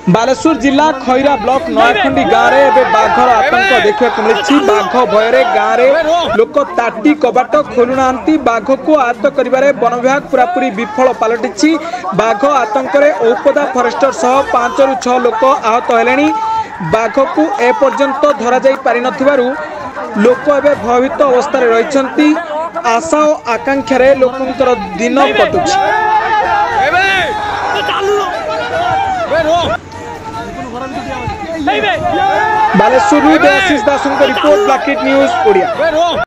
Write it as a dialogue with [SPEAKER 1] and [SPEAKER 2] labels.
[SPEAKER 1] बालेश्वर जिला खैरा ब्लॉक नयाखंडी गाँव में बाघर आतंक देखा मिली। बाघ भयर गाँव में लोक ताटी कबाट खोलुना बाघ को आहत कर वन विभाग पूरापूरी विफल पलटि। बाघ आतंक औपदा फरेस्टर सह 5 ରୁ 6 लोक आहत हेले। बाघ को एपर्यंत धरा जाई पारि नथिबारु लोक एवं भयभीत अवस्था रही। आशा और आकांक्षा लोकंर दिन कटुछि। बालेश्वर देवाशीष दास रिपोर्ट ब्लैक न्यूज ओडिया।